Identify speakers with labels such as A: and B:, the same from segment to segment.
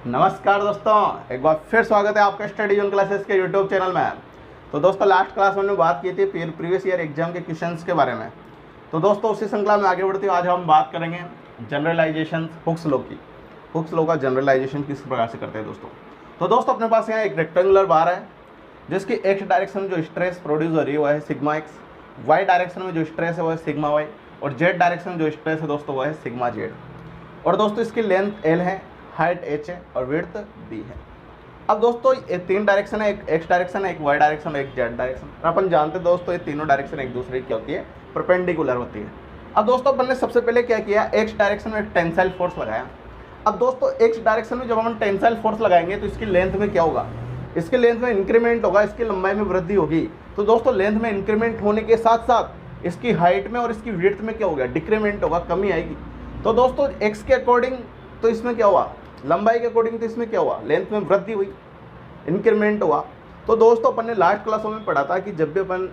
A: नमस्कार दोस्तों, एक बार फिर स्वागत है आपका स्टडी जोन क्लासेस के यूट्यूब चैनल में। तो दोस्तों लास्ट क्लास में हमने बात की थी प्रीवियस ईयर एग्जाम के क्वेश्चंस के बारे में। तो दोस्तों उसी श्रृंखला में आगे बढ़ते हुए आज हम बात करेंगे जनरलाइजेशन हुक्स लॉ की। हुक्स लॉ का जनरलाइजेशन किस प्रकार से करते हैं दोस्तों। तो दोस्तों अपने पास यहाँ एक रेक्टेंगुलर बार है जिसकी एक्स डायरेक्शन में जो स्ट्रेस प्रोड्यूस हो रही है वो है सिग्मा एक्स, वाई डायरेक्शन में जो स्ट्रेस है वो है सिग्मा वाई, और जेड डायरेक्शन में जो स्ट्रेस है दोस्तों वो है सिग्मा जेड। और दोस्तों इसकी लेंथ एल है, हाइट एच है और विड्थ बी है। अब दोस्तों ये तीन डायरेक्शन है, एक एक्स डायरेक्शन है, एक वाई डायरेक्शन, एक जेड डायरेक्शन। अपन जानते हैं दोस्तों ये तीनों डायरेक्शन एक दूसरे की क्या होती है, परपेंडिकुलर होती है। अब दोस्तों अपन ने सबसे पहले क्या किया, एक्स डायरेक्शन में एक टेंसाइल फोर्स लगाया। अब दोस्तों एक्स डायरेक्शन में जब हम टेंसाइल फोर्स लगाएंगे तो इसकी लेंथ में क्या होगा, इसके लेंथ में इंक्रीमेंट होगा, इसकी लंबाई में वृद्धि होगी। तो दोस्तों लेंथ में इंक्रीमेंट होने के साथ साथ इसकी हाइट में और इसकी विड्थ में क्या होगा, डिक्रीमेंट होगा, कमी आएगी। तो दोस्तों एक्स के अकॉर्डिंग तो इसमें क्या हुआ, लंबाई के अकॉर्डिंग तो इसमें क्या हुआ, लेंथ में वृद्धि हुई, इंक्रीमेंट हुआ। तो दोस्तों अपन ने लास्ट क्लासों में पढ़ा था कि जब भी अपन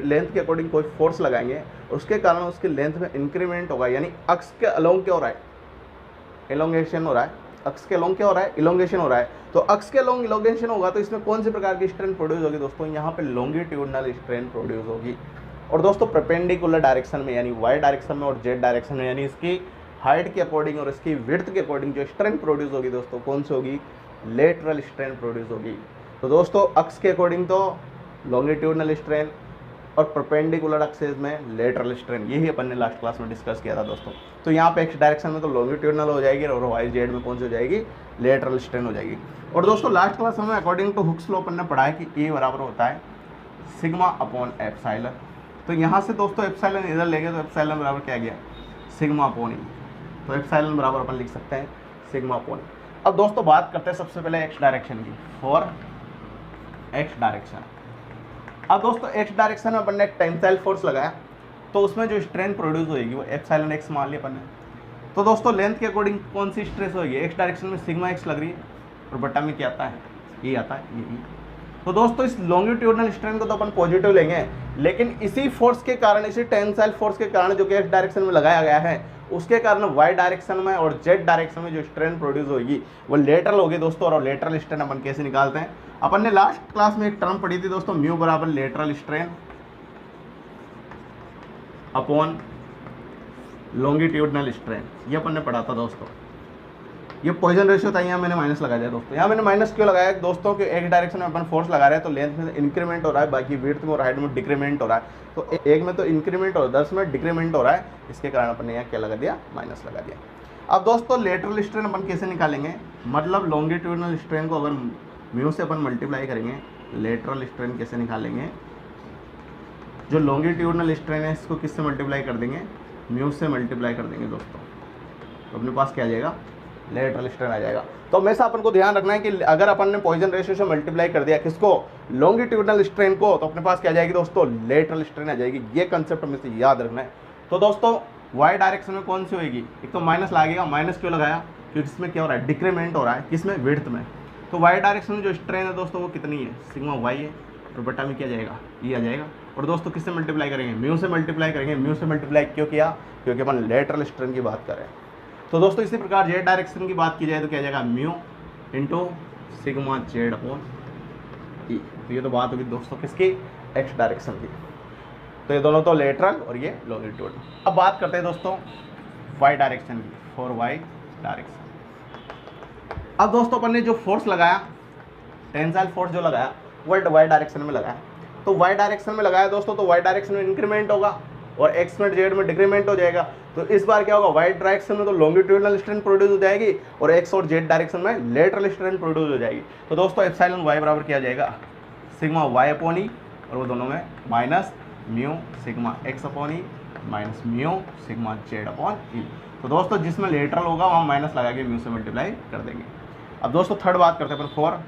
A: लेंथ के अकॉर्डिंग कोई फोर्स लगाएंगे उसके कारण उसकी लेंथ में इंक्रीमेंट होगा, यानी अक्ष के अलोंग क्या हो रहा है, एलोंगेशन हो रहा है। अक्ष के अलोंग क्या हो रहा है, इलोंगेशन हो रहा है। तो अक्ष के अलोंग इलोंगेशन होगा तो इसमें कौन सी प्रकार की स्ट्रेन प्रोड्यूस होगी दोस्तों, यहाँ पे लॉन्गिट्यूडनल स्ट्रेन प्रोड्यूस होगी। और दोस्तों परपेंडिकुलर डायरेक्शन में यानी वाई डायरेक्शन में और जेड डायरेक्शन में, यानी इसकी हाइट के अकॉर्डिंग और इसकी विड्थ के अकॉर्डिंग जो स्ट्रेन प्रोड्यूस होगी दोस्तों कौन सी होगी, लेटरल स्ट्रेन प्रोड्यूस होगी। तो दोस्तों अक्ष के अकॉर्डिंग तो लॉन्गिट्यूडनल स्ट्रेन और परपेंडिकुलर एक्सिस में लेटरल स्ट्रेन, यही अपन ने लास्ट क्लास में डिस्कस किया था दोस्तों। तो यहाँ पे एक्स डायरेक्शन में तो लॉन्गिट्यूडनल हो जाएगी और वाई जेड में कौन सी हो जाएगी, लेटरल स्ट्रेन हो जाएगी। और दोस्तों लास्ट क्लास में अकॉर्डिंग टू हुक्स लॉ अपन ने पढ़ा है कि ए बराबर होता है सिग्मा अपॉन एप्सिलॉन। तो यहाँ से दोस्तों एप्सिलॉन इधर ले गए तो एप्सिलॉन बराबर क्या गया, सिग्मा अपॉन ई। तो एप्सिलॉन बराबर अपन लिख सकते हैं सिग्मा अपॉन। अब दोस्तों बात करते हैं सबसे पहले एक्स डायरेक्शन की, फॉर एक्स डायरेक्शन। अब दोस्तों एक्स डायरेक्शन में अपन ने एक टेंसाइल फोर्स लगाया तो उसमें जो स्ट्रेन प्रोड्यूस होगी वो एप्सिलॉन एक्स मान लिया अपन ने। तो दोस्तों लेंथ के अकॉर्डिंग कौन सी स्ट्रेस होगी, एक्स डायरेक्शन में सिग्मा एक्स लग रही है और बटा में क्या आता है, ये आता है, ये। तो दोस्तों इस लॉन्गिट्यूडनल स्ट्रेन को तो अपन पॉजिटिव लेंगे, लेकिन इसी फोर्स के कारण, इसी टेंसाइल फोर्स के कारण जो कि एक्स डायरेक्शन में लगाया गया है उसके कारण वाई डायरेक्शन में और जेड डायरेक्शन में जो स्ट्रेन प्रोड्यूस होगी वो लेटरल होगी दोस्तों। और लेटरल स्ट्रेन अपन कैसे निकालते हैं, अपन ने लास्ट क्लास में एक टर्म पढ़ी थी दोस्तों, म्यू बराबर lateral strain upon longitudinal strain, ये अपन ने पढ़ा था दोस्तों। ये पॉइजन रेशियो था, यहाँ मैंने माइनस लगा दिया दोस्तों। यहाँ मैंने माइनस क्यों लगाया दोस्तों, कि एक डायरेक्शन में अपन फोर्स लगा रहे हैं तो लेंथ में इंक्रीमेंट हो रहा है, बाकी विड्थ में और हाइट में डिक्रीमेंट हो रहा है। तो एक में तो इंक्रीमेंट हो रहा है, 10 में डिक्रीमेंट हो रहा है, इसके कारण अपन ने यहाँ क्या लगा दिया, माइनस लगा दिया। अब दोस्तों लेटरल स्ट्रेन अपन कैसे निकालेंगे, मतलब लॉन्गिट्यूडनल स्ट्रेन को अगर म्यू से अपन मल्टीप्लाई करेंगे, लेटरल स्ट्रेन कैसे निकालेंगे, जो लॉन्गिट्यूडनल स्ट्रेन है इसको किससे मल्टीप्लाई कर देंगे, म्यू से मल्टीप्लाई कर देंगे दोस्तों। तो अपने पास क्या आ जाएगा, लेटरल स्ट्रेन आ जाएगा। तो हमेशा अपन को ध्यान रखना है कि अगर अपन ने पॉइजन रेशियो से मल्टीप्लाई कर दिया किसको, लॉन्गिट्यूडनल स्ट्रेन को, तो अपने पास क्या आ जाएगी दोस्तों, लेटरल स्ट्रेन आ जाएगी। ये कंसेप्ट हमें से याद रखना है। तो दोस्तों वाई डायरेक्शन में कौन सी होगी, एक तो माइनस लगेगा, माइनस क्यों लगाया, क्योंकि इसमें क्या हो रहा है, डिक्रीमेंट हो रहा है, किसमें, विड्थ में। तो वाई डायरेक्शन में जो स्ट्रेन है दोस्तों वो कितनी है, सिग्मा वाई है, और बटा में क्या जाएगा, ये आ जाएगा। और दोस्तों किससे मल्टीप्लाई करेंगे, म्यू से मल्टीप्लाई करेंगे। म्यू से मल्टीप्लाई क्यों किया, क्योंकि अपन लेटरल स्ट्रेन की बात कर रहे हैं। तो दोस्तों इसी प्रकार जेड डायरेक्शन की बात की जाए तो क्या जाएगा, mu into sigma Z upon E. तो ये तो बात होगी दोस्तों किसकी, एक्स डायरेक्शन की। तो ये दोनों तो लेटरल और ये लॉन्गिट्यूड। अब बात करते हैं दोस्तों वाई डायरेक्शन की, फॉर वाई डायरेक्शन। अब दोस्तों अपन ने जो फोर्स लगाया, टेंसाइल फोर्स जो लगाया वो वाई डायरेक्शन में लगाया। तो वाई डायरेक्शन में लगाया दोस्तों, तो वाई डायरेक्शन में इंक्रीमेंट होगा और एक्स में जेड में डिक्रीमेंट हो जाएगा। तो इस बार क्या होगा, वाई डायरेक्शन में तो लॉन्गिट्यूडनल स्ट्रेन प्रोड्यूस हो जाएगी और एक्स और जेड डायरेक्शन में लेटरल स्ट्रेन प्रोड्यूस हो जाएगी। तो दोस्तों एप्सिलॉन वाई बराबर क्या जाएगा, सिग्मा वाई अपॉन ई, और वो दोनों में minus mu sigma X upon E minus mu sigma Z upon E. तो दोस्तों जिसमें लेटरल होगा वहाँ माइनस लगा के म्यू से मल्टीप्लाई कर देंगे। अब दोस्तों थर्ड बात करते हैं अपन फॉर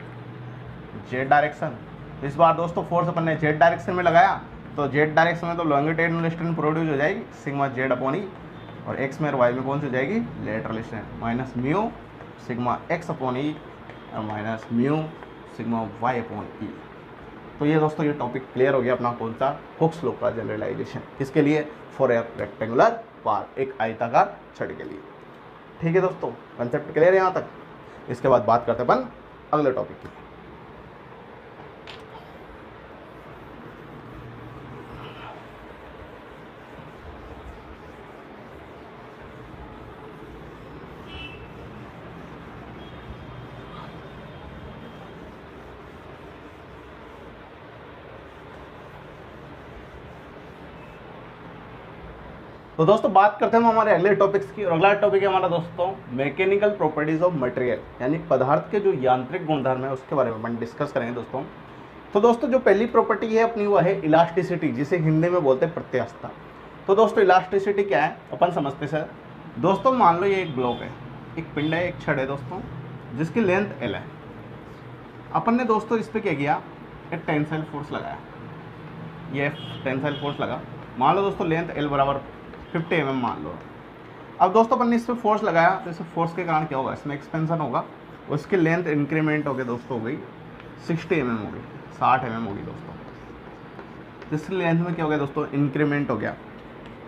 A: जेड डायरेक्शन। इस बार दोस्तों फोर्स अपन ने जेड डायरेक्शन में लगाया, तो जेड डायरेक्शन में तो लॉन्गिट्यूडनल स्ट्रेन प्रोड्यूस हो जाएगी सिग्मा जेड अपॉन ई, और एक्स में और वाई में कौन सी हो जाएगी, lateral strain, minus mu sigma X upon E और minus mu sigma Y upon E. तो ये दोस्तों ये टॉपिक क्लियर हो गया अपना, कौन सा, हुक्स लॉ का जनरलाइजेशन। इसके लिए फॉर ए रेक्टेंगुलर पार्ट, एक आयताकार छड़ के लिए। ठीक है दोस्तों, कंसेप्ट क्लियर है यहाँ तक। इसके बाद बात करते हैं अपन अगले टॉपिक की। तो दोस्तों बात करते हैं हम हमारे अगले टॉपिक्स की, और अगला टॉपिक है हमारा दोस्तों मैकेनिकल प्रॉपर्टीज ऑफ मटेरियल, यानी पदार्थ के जो यांत्रिक गुणधर्म है उसके बारे में अपन डिस्कस करेंगे दोस्तों। तो दोस्तों जो पहली प्रॉपर्टी है अपनी वो है इलास्टिसिटी, जिसे हिंदी में बोलते हैं प्रत्यास्थता। तो दोस्तों इलास्टिसिटी क्या है अपन समझते सर। दोस्तों मान लो ये एक ब्लॉक है, एक पिंड है, एक छड़ है दोस्तों, जिसकी लेंथ L है। अपन ने दोस्तों इस पर क्या किया, एक टेंसाइल फोर्स लगाया, ये टेंसाइल फोर्स लगा। मान लो दोस्तों लेंथ L बराबर 50 mm मान लो। अब दोस्तों अपन ने इस पर फोर्स लगाया, तो इस फोर्स के कारण क्या होगा, इसमें एक्सपेंशन होगा, उसकी लेंथ इंक्रीमेंट हो गई दोस्तों, हो गई 60 mm हो गई, 60 mm होगी दोस्तों। जिसकी लेंथ में क्या हो गया दोस्तों, इंक्रीमेंट हो गया।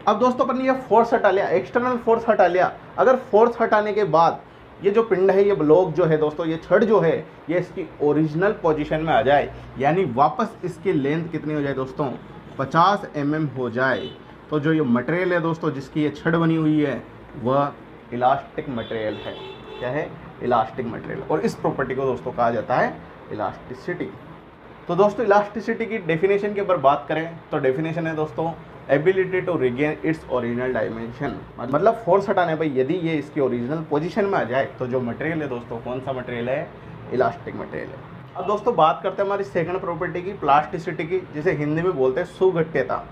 A: अब दोस्तों अपन ने ये फोर्स हटा लिया, एक्सटर्नल फोर्स हटा लिया। अगर फोर्स हटाने के बाद ये जो पिंड है, ये ब्लॉक जो है दोस्तों, ये छड़ जो है, ये इसकी ओरिजिनल पोजीशन में आ जाए, यानी वापस इसकी लेंथ कितनी हो जाए दोस्तों, 50 mm हो जाए, तो जो ये मटेरियल है दोस्तों, जिसकी ये छड़ बनी हुई है, वह इलास्टिक मटेरियल है। क्या है, इलास्टिक मटेरियल। और इस प्रॉपर्टी को दोस्तों कहा जाता है इलास्टिसिटी। तो दोस्तों इलास्टिसिटी की डेफिनेशन के ऊपर बात करें तो डेफिनेशन है दोस्तों ability to regain its original dimension. मतलब फोर्स हटाने पर यदि ये इसकी ओरिजिनल पोजीशन में आ जाए तो जो मटेरियल है दोस्तों, कौन सा मटेरियल है, इलास्टिक मटेरियल है। अब दोस्तों बात करते हैं हमारी सेकंड प्रॉपर्टी की, प्लास्टिसिटी की, जिसे हिंदी में बोलते हैं सुगठ्यता।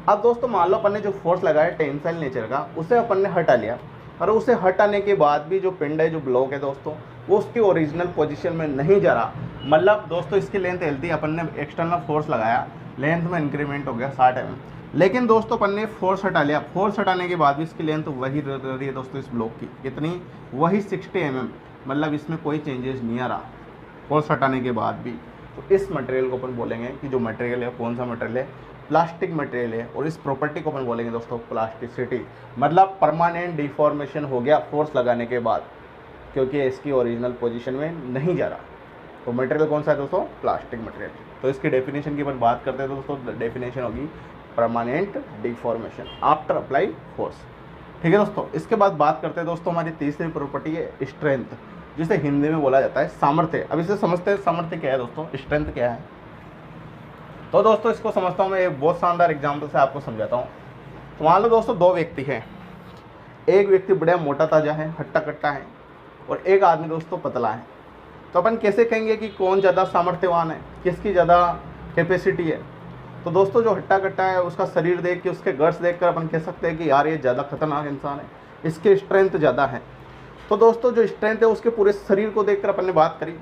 A: अब दोस्तों मान लो अपन ने जो फोर्स लगाया टेंसाइल नेचर का, उसे अपन ने हटा लिया, और उसे हटाने के बाद भी जो पिंड है, जो ब्लॉक है दोस्तों, वो उसकी ओरिजिनल पोजीशन में नहीं जा रहा। मतलब दोस्तों इसकी लेंथ L थी, अपन ने एक्सटर्नल फोर्स लगाया, लेंथ में इंक्रीमेंट हो गया 60 mm। लेकिन दोस्तों अपन ने फोर्स हटा लिया, फोर्स हटाने के बाद भी इसकी लेंथ वही रह रही है दोस्तों इस ब्लॉक की, कितनी, वही 60 mm। मतलब इसमें कोई चेंजेस नहीं आ रहा फोर्स हटाने के बाद भी। तो इस मटेरियल को अपन बोलेंगे कि जो मटेरियल है, कौन सा मटेरियल है, प्लास्टिक मटेरियल है। और इस प्रॉपर्टी को अपन बोलेंगे दोस्तों प्लास्टिसिटी। मतलब परमानेंट डिफॉर्मेशन हो गया फोर्स लगाने के बाद, क्योंकि इसकी ओरिजिनल पोजीशन में नहीं जा रहा। तो मटेरियल कौन सा है दोस्तों, प्लास्टिक मटेरियल। तो इसकी डेफिनेशन की अपन बात करते हैं तो दोस्तों डेफिनेशन होगी permanent deformation after apply force. ठीक है दोस्तों। इसके बाद बात करते हैं दोस्तों हमारी तीसरी प्रॉपर्टी है स्ट्रेंथ, जिसे हिंदी में बोला जाता है सामर्थ्य। अब इसे समझते हैं सामर्थ्य क्या है दोस्तों, स्ट्रेंथ क्या है। तो दोस्तों इसको समझता हूँ मैं एक बहुत शानदार एग्जाम्पल से आपको समझाता हूँ। तो मान लो दोस्तों दो व्यक्ति हैं, एक व्यक्ति बड़ा मोटा ताजा है, हट्टा कट्टा है, और एक आदमी दोस्तों पतला है। तो अपन कैसे कहेंगे कि कौन ज़्यादा सामर्थ्यवान है, किसकी ज़्यादा कैपेसिटी है। तो दोस्तों जो हट्टा कट्टा है उसका शरीर देख के, उसके गट्स देख कर अपन कह सकते हैं कि यार ये ज़्यादा खतरनाक इंसान है, इसकी स्ट्रेंथ ज़्यादा है। तो दोस्तों जो स्ट्रेंथ है उसके पूरे शरीर को देखकर अपन ने बात करी,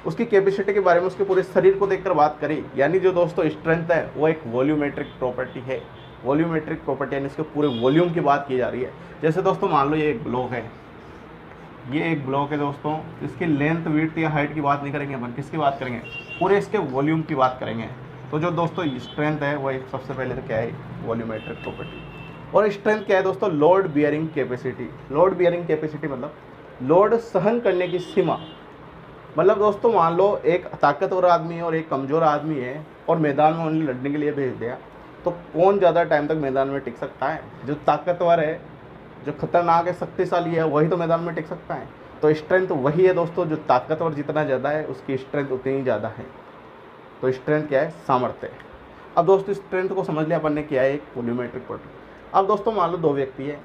A: उसकी कैपेसिटी के बारे में उसके पूरे शरीर को देखकर बात करी। यानी जो दोस्तों स्ट्रेंथ है वो एक वॉल्यूमेट्रिक प्रॉपर्टी है। वॉल्यूमेट्रिक प्रॉपर्टी यानी इसके पूरे वॉल्यूम की बात की जा रही है। जैसे दोस्तों मान लो ये एक ब्लॉक है, ये एक ब्लॉक है दोस्तों, इसकी लेंथ, विड्थ या हाइट की बात नहीं करेंगे अपन, किसकी बात करेंगे, पूरे इसके वॉल्यूम की बात करेंगे। तो जो दोस्तों स्ट्रेंथ है वो एक सबसे पहले तो क्या है, वॉल्यूमेट्रिक प्रॉपर्टी। और स्ट्रेंथ क्या है दोस्तों, load bearing capacity. Load bearing capacity मतलब लोड सहन करने की सीमा। मतलब दोस्तों मान लो एक ताकतवर आदमी है और एक कमज़ोर आदमी है, और मैदान में उन्हें लड़ने के लिए भेज दिया, तो कौन ज़्यादा टाइम तक मैदान में टिक सकता है, जो ताकतवर है, जो खतरनाक है, शक्तिशाली है, वही तो मैदान में टिक सकता है। तो स्ट्रेंथ वही है दोस्तों, जो ताकतवर जितना ज़्यादा है उसकी स्ट्रेंथ उतनी ही ज़्यादा है। तो स्ट्रेंथ क्या है, सामर्थ्य। अब दोस्तों स्ट्रेंथ को समझ लिया अपन ने, क्या है, एक वॉल्यूमेट्रिक प्रॉपर्टी। अब दोस्तों मान लो दो व्यक्ति है,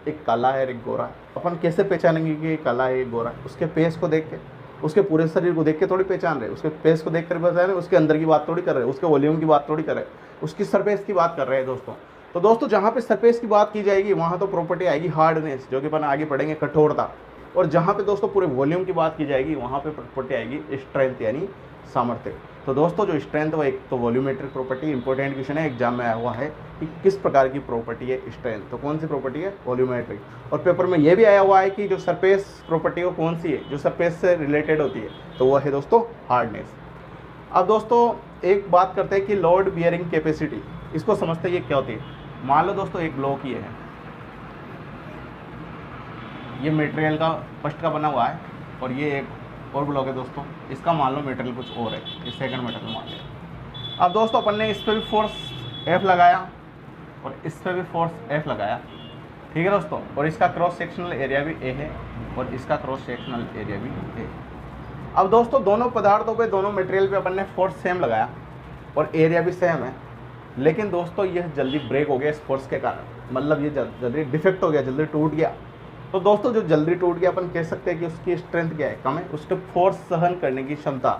A: एक काला है और एक गोरा है। अपन कैसे पहचानेंगे कि काला है एक गोरा है, उसके फेस को देख के, उसके पूरे शरीर को देख के थोड़ी पहचान रहे, उसके फेस को देख कर पहचान रहे, उसके अंदर की बात थोड़ी कर रहे, उसके वॉल्यूम की बात थोड़ी कर रहे, उसकी सरफेस की बात कर रहे हैं दोस्तों। तो दोस्तों जहाँ पे सरफेस की बात की जाएगी वहाँ तो प्रॉपर्टी आएगी हार्डनेस, जो कि अपन आगे पढ़ेंगे, कठोरता। और जहाँ पे दोस्तों पूरे वॉल्यूम की बात की जाएगी वहाँ पे प्रॉपर्टी आएगी स्ट्रेंथ यानी सामर्थ्य। तो दोस्तों जो स्ट्रेंथ वो एक तो वॉल्यूमेट्रिक प्रॉपर्टी, इंपॉर्टेंट क्वेश्चन है, एग्जाम में आया हुआ है कि किस प्रकार की प्रॉपर्टी है स्ट्रेंथ। तो कौन सी प्रॉपर्टी है, वॉल्यूमेट्रिक। और पेपर में ये भी आया हुआ है कि जो सरफेस प्रॉपर्टी वो कौन सी है, जो सरफेस से रिलेटेड होती है, तो वह है दोस्तों हार्डनेस। अब दोस्तों एक बात करते हैं कि लोड बियरिंग कैपेसिटी, इसको समझते हैं ये क्या होती है। मान लो दोस्तों एक ब्लॉक ये मटेरियल का फर्स्ट का बना हुआ है, और ये एक और ब्लॉक है दोस्तों, इसका मान लो मटेरियल कुछ और है, ये सेकंड मटेरियल मान लिया। अब दोस्तों अपन ने इस पर भी फोर्स F लगाया और इस पर भी फोर्स F लगाया, ठीक है दोस्तों, और इसका क्रॉस सेक्शनल एरिया भी A है और इसका क्रॉस सेक्शनल एरिया भी A है। अब दोस्तों दोनों पदार्थों पे, दोनों मटेरियल पे अपन ने फोर्स सेम लगाया और एरिया भी सेम है, लेकिन दोस्तों यह जल्दी ब्रेक हो गया इस फोर्स के कारण, मतलब ये जल्दी डिफेक्ट हो गया, जल्दी टूट गया। तो दोस्तों जो जल्दी टूट गया अपन कह सकते हैं कि उसकी स्ट्रेंथ क्या है, कम है, उसके फोर्स सहन करने की क्षमता,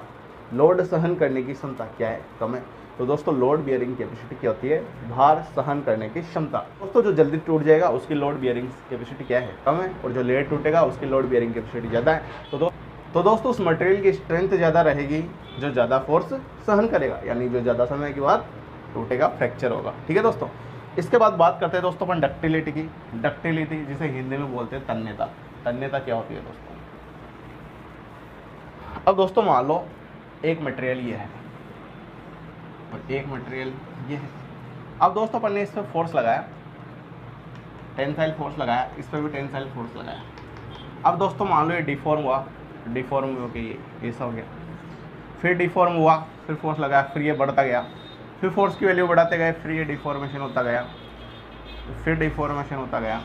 A: लोड सहन करने की क्षमता क्या है, कम है। तो दोस्तों लोड बियरिंग कैपेसिटी क्या होती है, भार सहन करने की क्षमता। दोस्तों जो जल्दी टूट जाएगा उसकी लोड बियरिंग कैपेसिटी क्या है, कम है, और जो लेट टूटेगा उसकी लोड बियरिंग कैपेसिटी ज़्यादा है। तो दोस्तों उस मटेरियल की स्ट्रेंथ ज़्यादा रहेगी जो ज़्यादा फोर्स सहन करेगा, यानी जो ज़्यादा समय के बाद टूटेगा, फ्रैक्चर होगा, ठीक है दोस्तों। इसके बाद बात करते हैं दोस्तों अपन डक्टिलिटी की। डक्टिलिटी जिसे हिंदी में बोलते हैं तन्यता। तन्यता क्या होती है दोस्तों? अब दोस्तों मान लो एक मटेरियल ये है और एक मटेरियल ये है। अब दोस्तों अपन ने इस पर फोर्स लगाया, टेंसाइल फोर्स लगाया, इस पर भी टेंसाइल फोर्स लगाया। अब दोस्तों मान लो ये डिफॉर्म हुआ, डिफॉर्म हो के ये सब हो गया, फिर डिफॉर्म हुआ, फिर फोर्स लगाया, फिर ये बढ़ता गया, फिर फोर्स की वैल्यू बढ़ाते गए, फिर ये डिफॉर्मेशन होता गया, फिर डिफॉर्मेशन होता गया,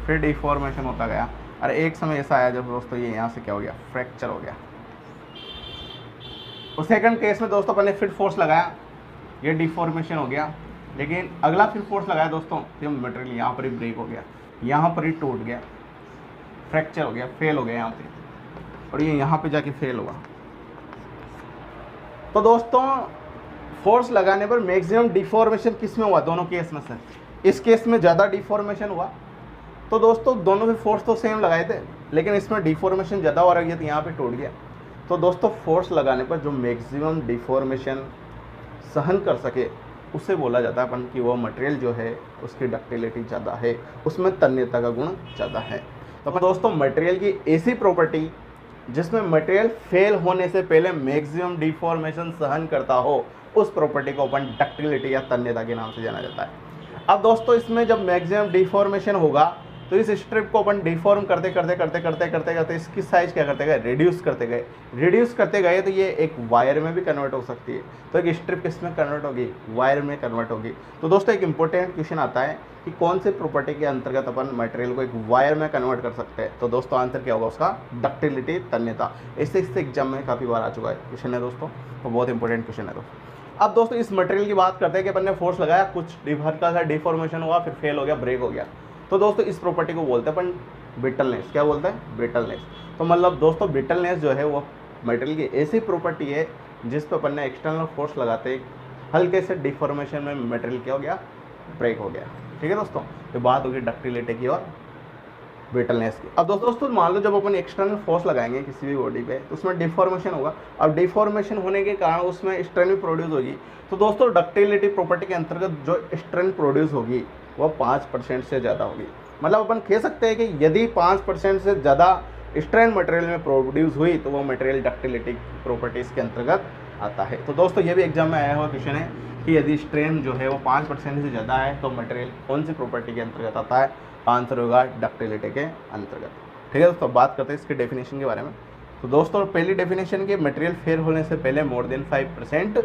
A: फिर डिफॉर्मेशन होता गया। और एक समय ऐसा आया जब दोस्तों ये यहाँ से क्या हो गया, फ्रैक्चर हो गया। और सेकंड केस में दोस्तों अपन ने फिर फोर्स लगाया, ये डिफॉर्मेशन हो गया, लेकिन अगला फिर फोर्स लगाया दोस्तों, ये मटेरियल यहाँ पर ही ब्रेक हो गया, यहाँ पर ही टूट गया, फ्रैक्चर हो गया, फेल हो गया यहाँ पे, और ये यहाँ पे जाके फेल हुआ। तो दोस्तों फोर्स लगाने पर मैक्सिमम डिफॉर्मेशन किस में हुआ, दोनों केस में से? इस केस में ज़्यादा डिफॉर्मेशन हुआ। तो दोस्तों दोनों में फोर्स तो सेम लगाए थे, लेकिन इसमें डिफॉर्मेशन ज़्यादा हो रही है तो यहाँ पे टूट गया। तो दोस्तों फोर्स लगाने पर जो मैक्सिमम डिफॉर्मेशन सहन कर सके उसे बोला जाता है अपन कि वो मटेरियल जो है उसकी डक्टिलिटी ज़्यादा है, उसमें तन्यता का गुण ज़्यादा है। तो दोस्तों मटेरियल की ऐसी प्रॉपर्टी जिसमें मटेरियल फेल होने से पहले मैक्सिमम डिफॉर्मेशन सहन करता हो, उस प्रॉपर्टी को अपन डक्टिलिटी या तन्यता के नाम से जाना जाता है। अब दोस्तों इसमें जब मैक्सिमम डिफॉर्मेशन होगा तो इस स्ट्रिप को अपन डिफॉर्म करते करते इसकी साइज क्या करते गए, रिड्यूस करते गए तो ये एक वायर में भी कन्वर्ट हो सकती है। तो एक स्ट्रिप किस में कन्वर्ट होगी, वायर में कन्वर्ट होगी। तो दोस्तों एक इंपॉर्टेंट क्वेश्चन आता है कि कौन से प्रॉपर्टी के अंतर्गत अपन मटेरियल को एक वायर में कन्वर्ट कर सकते हैं। तो दोस्तों आंसर क्या होगा उसका, डक्टिलिटी, तन्यता। इससे एग्जाम में काफ़ी बार आ चुका है क्वेश्चन है दोस्तों, तो बहुत इंपॉर्टेंट क्वेश्चन है दोस्तों। अब दोस्तों इस मटेरियल की बात करते हैं कि अपन ने फोर्स लगाया, कुछ हल्का सा डिफॉर्मेशन हुआ, फिर फेल हो गया, ब्रेक हो गया। तो दोस्तों इस प्रॉपर्टी को बोलते हैं अपन ब्रिटलनेस। क्या बोलते हैं, ब्रिटलनेस। तो मतलब दोस्तों ब्रिटलनेस जो है वो मटेरियल की ऐसी प्रॉपर्टी है जिस पर अपन ने एक्सटर्नल फोर्स लगाते हल्के से डिफॉर्मेशन में मटेरियल क्या हो गया, ब्रेक हो गया, ठीक है दोस्तों। तो बात होगी डक्टिलिटी की और ब्रिटलनेस की। अब दोस्तों मान लो जब अपन एक्सटर्नल फोर्स लगाएंगे किसी भी बॉडी पे तो उसमें डिफॉर्मेशन होगा। अब डिफॉर्मेशन होने के कारण उसमें स्ट्रेन भी प्रोड्यूस होगी। तो दोस्तों डक्टिलिटी प्रॉपर्टी के अंतर्गत जो स्ट्रेन प्रोड्यूस होगी वो 5% से ज़्यादा होगी। मतलब अपन कह सकते हैं कि यदि 5% से ज़्यादा स्ट्रेन मटेरियल में प्रोड्यूस हुई तो वो मटेरियल डक्टिलिटी प्रॉपर्टीज़ के अंतर्गत आता है। तो दोस्तों ये भी एग्जाम में आया हुआ क्वेश्चन है कि यदि स्ट्रेन जो है वो 5% से ज़्यादा है तो मटेरियल कौन सी प्रॉपर्टी के अंतर्गत आता है। आंसर होगा डक्टिलिटी के अंतर्गत, ठीक है दोस्तों। बात करते हैं इसके डेफिनेशन के बारे में। तो दोस्तों पहली डेफिनेशन की मटेरियल फेयर होने से पहले मोर देन 5%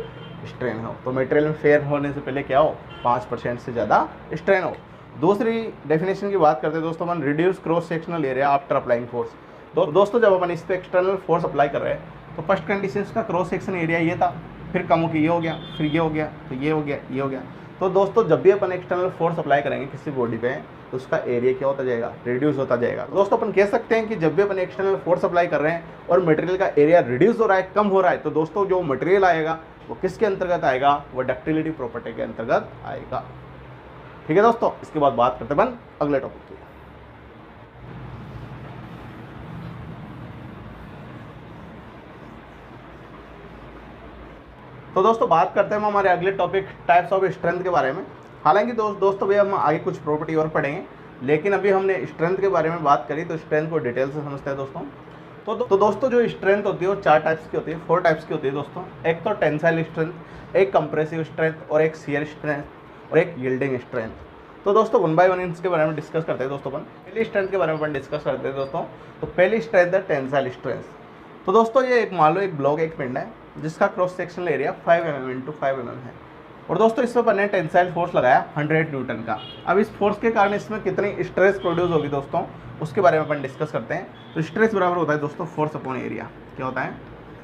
A: स्ट्रेन हो। तो मटेरियल में फेयर होने से पहले क्या हो, 5% से ज़्यादा स्ट्रेन हो। दूसरी डेफिनेशन की बात करते हैं दोस्तों अपन reduce cross sectional area after applying force. तो दोस्तों जब अपन इस पर एक्सटर्नल फोर्स अप्लाई कर रहे हैं तो फर्स्ट कंडीशन का क्रॉस सेक्शन एरिया ये था, फिर कम होकर ये हो गया, फिर ये हो गया, तो ये हो गया, ये हो गया। तो दोस्तों जब भी अपन एक्सटर्नल फोर्स अप्लाई करेंगे किसी बॉडी पे तो उसका एरिया क्या होता जाएगा, रिड्यूस होता जाएगा। दोस्तों अपन कह सकते हैं कि जब भी अपन एक्सटर्नल फोर्स अप्लाई कर रहे हैं और मटेरियल का एरिया रिड्यूस हो रहा है, कम हो रहा है, तो दोस्तों जो मटेरियल आएगा वो किसके अंतर्गत आएगा, वो डक्टिलिटी प्रॉपर्टी के अंतर्गत आएगा, ठीक है दोस्तों। इसके बाद बात करते हैं अपन अगले टॉपिक की। तो दोस्तों बात करते हैं हम हमारे अगले टॉपिक टाइप्स ऑफ स्ट्रेंथ के बारे में। हालांकि दोस्तों भैया हम आगे कुछ प्रॉपर्टी और पढ़ेंगे, लेकिन अभी हमने स्ट्रेंथ के बारे में बात करी तो स्ट्रेंथ को डिटेल से समझते हैं दोस्तों। तो दोस्तों जो स्ट्रेंथ होती है वो 4 टाइप्स की होती है, 4 टाइप्स की होती है दोस्तों। एक तो टेंसाइल स्ट्रेंथ, एक कंप्रेसिव स्ट्रेंथ और एक शियर स्ट्रेंथ और एक यील्डिंग स्ट्रेंथ। तो दोस्तों 1 बाय 1 इसके बारे में डिस्कस करते हैं दोस्तों अपन। पहली स्ट्रेंथ के बारे में अपन डिस्कस करते हैं दोस्तों। तो पहली स्ट्रेंथ है टेंसाइल स्ट्रेंथ। तो दोस्तों ये एक मान लो एक ब्लॉक एक पिंड है जिसका cross sectional area 5 mm into 5 mm है, और दोस्तों इसमें अपन ने टेंसाइल फोर्स लगाया 100 न्यूटन का। अब इस फोर्स के कारण इसमें कितनी स्ट्रेस प्रोड्यूस होगी दोस्तों, उसके बारे में अपन डिस्कस करते हैं। तो स्ट्रेस बराबर होता है दोस्तों फोर्स अपॉन एरिया। क्या होता है?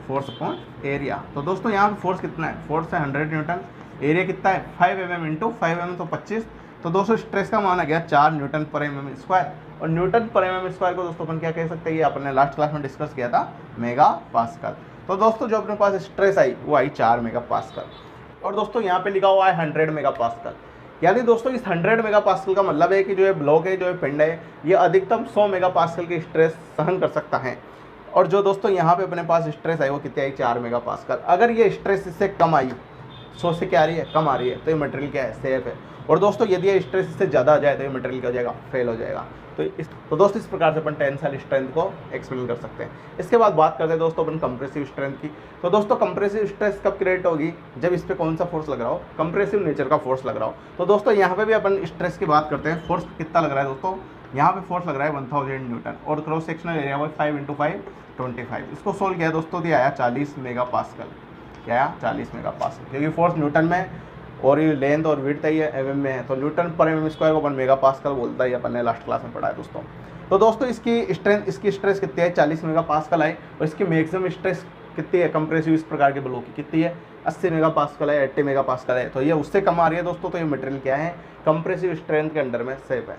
A: Force upon area. तो दोस्तों यहाँ पे फोर्स कितना है? फोर्स है 100 न्यूटन, एरिया कितना है? 5 mm इंटू 5 mm तो 25। तो दोस्तों स्ट्रेस का मान आ गया 4 न्यूटन पर mm स्क्वायर, और न्यूटन पर mm स्क्वायर को दोस्तों अपन क्या कह सकते हैं? ये अपन ने लास्ट क्लास में डिस्कस किया था, मेगा पास्कल। तो दोस्तों जो अपने पास स्ट्रेस आई वो आई 4 मेगा पास्कल, और दोस्तों यहाँ पे लिखा हुआ है 100 मेगा पास्कल। यानी दोस्तों इस 100 मेगा पास्कल का मतलब है कि जो ये ब्लॉक है, जो ये पिंड है, ये अधिकतम 100 मेगा पास्कल की स्ट्रेस सहन कर सकता है। और जो दोस्तों यहाँ पे अपने पास स्ट्रेस आई वो कितनी आई? 4 मेगा पास्कल। अगर ये स्ट्रेस इससे कम आई, 100 से क्या आ रही है? कम आ रही है, तो ये मटेरियल क्या है? सेफ है। और दोस्तों यदि ये स्ट्रेस इससे ज़्यादा आ जाए तो ये मटेरियल क्या हो जाएगा? फेल हो जाएगा। तो दोस्तों इस प्रकार से अपन टेंसाइल स्ट्रेंथ को एक्सप्लेन कर सकते हैं। इसके बाद बात करते हैं दोस्तों अपन कंप्रेसिव स्ट्रेंथ की। तो दोस्तों कंप्रेसिव स्ट्रेस कब क्रिएट होगी? जब इस पे कौन सा फोर्स लग रहा हो? कंप्रेसिव नेचर का फोर्स लग रहा हो। तो दोस्तों यहाँ पे भी अपन स्ट्रेस की बात करते हैं। फोर्स कितना लग रहा है दोस्तों? यहाँ पे फोर्स लग रहा है 1000 न्यूटन, और क्रॉस सेक्शनल एरिया वो 5 इंटू 5 25। इसको सोल्व किया दोस्तों तो आया 40 मेगा पास्कल। क्या आया? 40 मेगा पास्कल, क्योंकि फोर्स न्यूटन में और ये लेंथ और विड्थ है ये mm में है, तो न्यूटन पर mm स्क्वायर को अपन मेगा पास्कल बोलता है, ये अपन ने लास्ट क्लास में पढ़ा है दोस्तों। तो दोस्तों इसकी स्ट्रेस कितनी है? 40 मेगा पास्कल है, और इसकी मैक्सिमम स्ट्रेस कितनी है कंप्रेसिव इस प्रकार के ब्लॉक की? कितनी है? 80 मेगा पास्कल है, 80 मेगा पास्कल है। तो ये उससे कम आ रही है दोस्तों, तो ये मटेरियल क्या है? कंप्रेसिव स्ट्रेंथ के अंडर में सेफ है।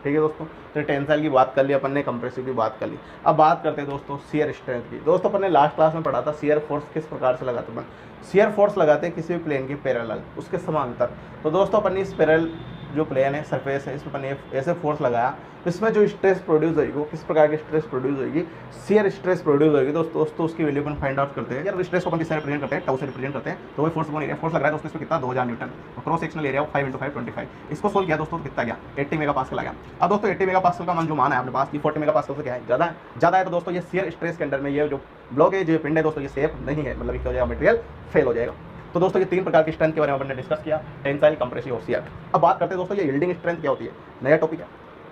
A: ठीक है दोस्तों, तो टेंसाइल की बात कर ली अपन ने, कंप्रेसिव की बात कर ली। अब बात करते हैं दोस्तों शियर स्ट्रेंथ की। दोस्तों अपन ने लास्ट क्लास में पढ़ा था शियर फोर्स किस प्रकार से लगाते हैं। शियर फोर्स लगाते हैं किसी भी प्लेन के पैरेलल, उसके समांतर। तो दोस्तों अपन ने इस पैरेलल जो प्लेन है, सरफेस है, इसमें अपन ने ऐसे फोर्स लगाया, तो इसमें जो स्ट्रेस प्रोड्यूस होगी वो किस प्रकार की स्ट्रेस प्रोड्यूस होगी? शियर स्ट्रेस प्रोड्यूस होगी दोस्तों। उसकी वैल्यू अपन फाइंड आउट करते हैं। यार स्ट्रेस को अपन किससे रिप्रेजेंट करते हैं? टाउ से रिप्रेजेंट करते हैं। तो वो फोर्स अपॉन एरिया, फोर्स लग रहा है दोस्तों इसमें कितना? 2000 न्यूटन, और क्रॉस सेक्शनल एरिया 5 इंटू 5 25। इसको सोल्व किया दोस्तों तो कितना गया? 80 मेगा पास्कल आ गया। अब दोस्तों 80 मेगा पास्कल का मान जो मान है अपने पास, 40 मेगा पास्कल से क्या है? ज़्यादा है। तो दोस्तों ये शियर स्ट्रेस के अंडर में ये जो ब्लॉक है, जो पिंड है दोस्तों, ये सेफ नहीं है, मतलब क्या हो जाएगा? मटेरियल फेल हो जाएगा। तो दोस्तों ये 3 प्रकार की स्ट्रेंथ के बारे में हमने डिस्कस किया, टेंसाइल, कंप्रेसिव और शियर। अब बात करते हैं दोस्तों ये यील्डिंग स्ट्रेंथ क्या होती है, नया टॉपिक है।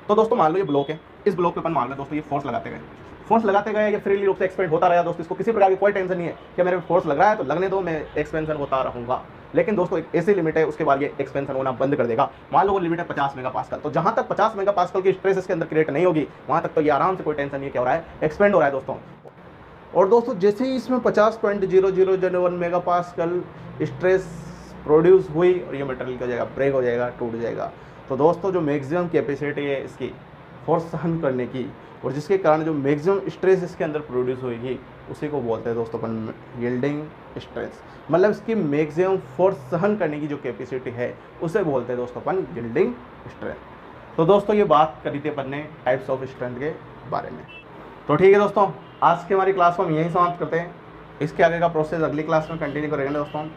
A: तो दोस्तों मान लो ये ब्लॉक है, इस ब्लॉक पे अपन मान लो दोस्तों ये फोर्स लगाते गए, ये फ्रीली रूप से एक्सपेंड होता रहा दोस्तों। इसको किसी प्रकार की कोई टेंशन नहीं है कि मेरे फोर्स लग रहा है तो लगने दो, मैं एक्सपेंशन होता रहूँगा। लेकिन दोस्तों एक ऐसी लिमिट है, उसके बाद ये एक्सपेंशन होना बंद कर देगा। मान लो वो लिमिट है 50 मेगा पास्कल। तो जहाँ तक 50 मेगा पास्कल की स्ट्रेस इसके अंदर क्रिएट नहीं होगी, वहाँ तक तो ये आराम से कोई टेंशन नहीं है, क्या हो रहा है? एक्सपेंड हो रहा है दोस्तों। और दोस्तों जैसे ही इसमें 50.0001 मेगा पास्कल स्ट्रेस प्रोड्यूस हुई, और ये मटेरियल क्या हो जाएगा? ब्रेक हो जाएगा, टूट जाएगा। तो दोस्तों जो मैक्सिमम कैपेसिटी है इसकी फोर्स सहन करने की, और जिसके कारण जो मैक्सिमम स्ट्रेस इसके अंदर प्रोड्यूस होगी, उसी को बोलते हैं दोस्तों अपन यील्डिंग स्ट्रेस। मतलब इसकी मैक्सिमम फोर्स सहन करने की जो कैपेसिटी है उसे बोलते हैं दोस्तों अपन यील्डिंग स्ट्रेंथ। तो दोस्तों ये बात करी थी अपन ने टाइप्स ऑफ स्ट्रेंथ के बारे में। तो ठीक है दोस्तों, आज की हमारी क्लास को हम यहीं समाप्त करते हैं। इसके आगे का प्रोसेस अगली क्लास में कंटिन्यू करेंगे दोस्तों।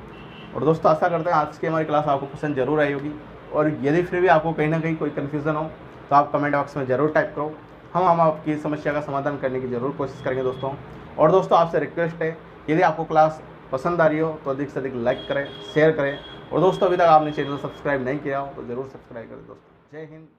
A: और दोस्तों आशा करते हैं आज की हमारी क्लास आपको पसंद जरूर आई होगी, और यदि फिर भी आपको कहीं ना कहीं कोई कन्फ्यूज़न हो तो आप कमेंट बॉक्स में ज़रूर टाइप करो। हम आपकी समस्या का समाधान करने की ज़रूर कोशिश करेंगे दोस्तों। और दोस्तों आपसे रिक्वेस्ट है, यदि आपको क्लास पसंद आ रही हो तो अधिक से अधिक लाइक करें, शेयर करें, और दोस्तों अभी तक आपने चैनल सब्सक्राइब नहीं किया हो तो ज़रूर सब्सक्राइब करें दोस्तों। जय हिंद।